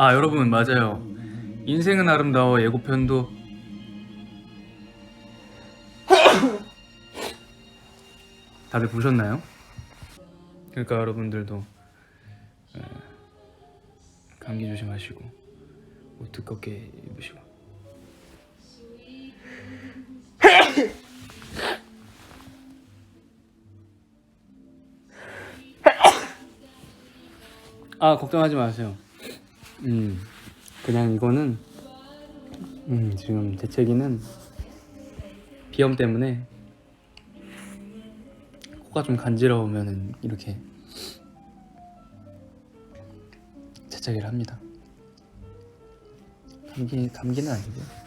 아 여러분 맞아요. 인생은 아름다워 예고편도 다들 보셨나요? 그러니까 여러분들도 감기 조심하시고 옷 두껍게 입으시고. 아 걱정하지 마세요. 그냥 이거는 지금 재채기는 비염 때문에 코가 좀 간지러우면은 이렇게 재채기를 합니다. 감기는 아니고요.